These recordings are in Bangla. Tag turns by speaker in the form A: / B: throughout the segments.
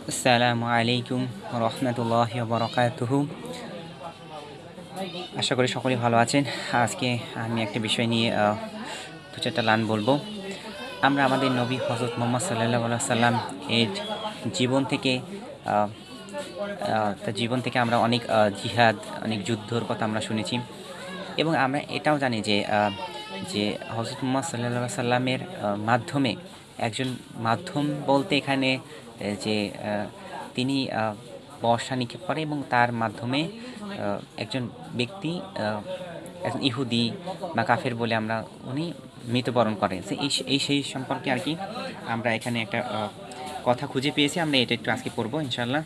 A: আসসালামু আলাইকুম রহমতুল্লাহি ওয়া বারাকাতুহু। আশা করি সকলেই ভালো আছেন। আজকে আমি একটা বিষয় নিয়ে দু চারটা লাইন বলবো। আমরা আমাদের নবী হযরত মুহাম্মদ সাল্লাল্লাহু আলাইহি ওয়াসাল্লাম এর জীবন থেকে আহ, তার জীবন থেকে আমরা অনেক জিহাদ, অনেক যুদ্ধর কথা আমরা শুনেছি এবং আমরা এটাও জানি যে যে হযরত মুহাম্মদ সাল্লাল্লাহু আলাইহি সাল্লামের মাধ্যমে একজন মাধ্যম বলতে এখানে যে তিনি বর্ষা নিক্ষেপ করে এবং তার মাধ্যমে একজন ব্যক্তি, একজন ইহুদি বা কাফের বলে আমরা উনি মৃত্যুবরণ করে। তো এই সেই সম্পর্কে আর কি আমরা এখানে একটা কথা খুঁজে পেয়েছি। আমরা এটা একটু আজকে পড়বো ইনশাআল্লাহ।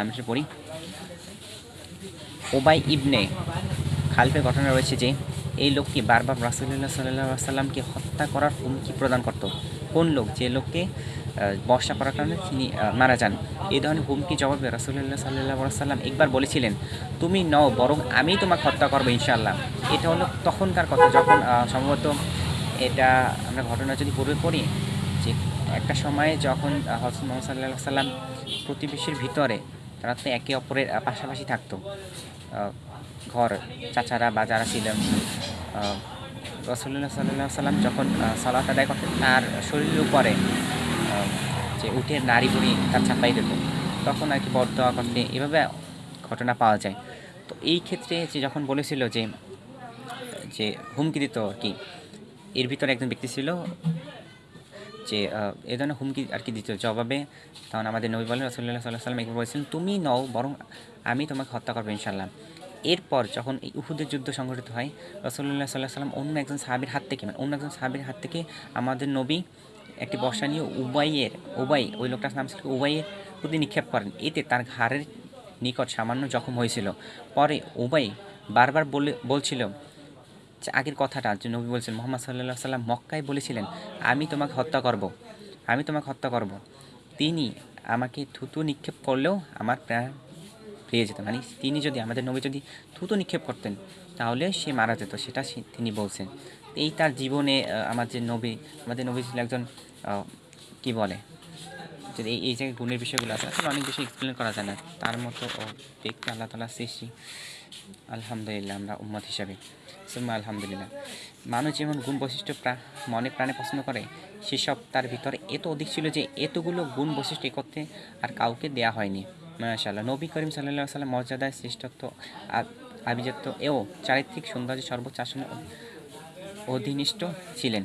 A: আমরা সেটা পড়ি। ওবাই ইবনে খালফের ঘটনা রয়েছে যে এই লোকটি বারবার রাসূলুল্লাহ সাল্লাল্লাহু আলাইহি ওয়াসাল্লামকে হত্যা করার হুমকি প্রদান করত। কোন লোক? যে লোককে বর্ষা করার কারণে তিনি মারা যান। এই ধরনের হুমকি জবাবে রাসূলুল্লাহ সাল্লাল্লাহু আলাইহি ওয়াসাল্লাম একবার বলেছিলেন, তুমি নও, বরং আমি তোমাকে হত্যা করবো ইনশাআল্লাহ। এটা হলো তখনকার কথা, যখন সম্ভবত এটা আমরা ঘটনা যদি পূর্বে পড়ি যে একটা সময়ে যখন হযরত মুহাম্মদ সাল্লাল্লাহু আলাইহি ওয়াসাল্লাম প্রতিবেশীর ভিতরে তারা তো একে অপরের পাশাপাশি থাকতো। ঘর চাচারা বা যারা ছিলেন, রাসূলুল্লাহ সাল্লাল্লাহু আলাইহি সাল্লাম যখন সালাত আদায় করতেন তার শরীরের উপরে যে উটের নাড়ি বুড়ি তার চাপাই দিত, তখন আর কি বরদোয়া করতে এভাবে ঘটনা পাওয়া যায়। তো এই ক্ষেত্রে যে যখন বলেছিল যে যে হুমকি দিত আর কি, এর ভিতরে একজন ব্যক্তি ছিল যে এ ধরনের হুমকি আর কি দিত জবাবে, তখন আমাদের নবী বলেন, রাসূলুল্লাহ সাল্লাল্লাহু আলাইহি ওয়াসাল্লাম একবার বলেছিলেন, তুমি নও, বরং আমি তোমাকে হত্যা করবো ইনশাআল্লাহ। এরপর যখন এই উহুদের যুদ্ধ সংঘটিত হয়, রাসূলুল্লাহ সাল্লাল্লাহু আলাইহি ওয়াসাল্লাম অন্য একজন সাহাবীর হাত থেকে, মানে অন্য একজন সাহাবীর হাত থেকে আমাদের নবী একটি বর্ষা নিয়ে উবাই, ওই লোকটার নাম ছিল উবাইয়ের প্রতি নিক্ষেপ করেন। এতে তার ঘাড়ের নিকট সামান্য জখম হয়েছিল। পরে উবাই বারবার বলছিল যে আগের কথাটা যে নবী বলছেন, মুহাম্মদ সাল্লাল্লাহু আলাইহি ওয়াসাল্লাম মক্কায় বলেছিলেন, আমি তোমাকে হত্যা করব, আমি তোমাকে হত্যা করব। তিনি আমাকে থুতু নিক্ষেপ করলেও আমার প্রাণ ফিরে যেত। মানে তিনি যদি, আমাদের নবী যদি থুতু নিক্ষেপ করতেন তাহলে সে মারা যেত, সেটা তিনি বলছেন। এই তার জীবনে আমাদের নবী ছিল একজন কি বলে, যদি এই যে গুণের বিষয়গুলো আছে আসলে অনেক বেশি এক্সপ্লেন করা যায় না। তার মতো ব্যক্তি আল্লাহ তাআলা সৃষ্টি, আলহামদুলিল্লাহ আমরা উম্মত হিসাবে সুম্মা আলহামদুলিল্লাহ। মানুষ যেমন গুণ বৈশিষ্ট্য মনে প্রাণে পছন্দ করে, সেসব তার ভিতরে এত অধিক ছিল যে এতগুলো গুণ বৈশিষ্ট্য একত্রে আর কাউকে দেয়া হয়নি। মাশাআল্লাহ। নবী করিম সাল্লাল্লাহু আলাইহি ওয়াসাল্লাম মর্যাদায়, শ্রেষ্ঠত্ব, আভিজাত্য ও চারিত্রিক সৌন্দর্যে সর্বোচ্চ আসনে অধীনিষ্ঠ ছিলেন।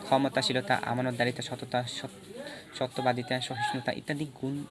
A: ক্ষমতাশীলতা, আমানতদারিতা, সততা, সত্যবাদিতা, সহিষ্ণুতা ইত্যাদি গুণ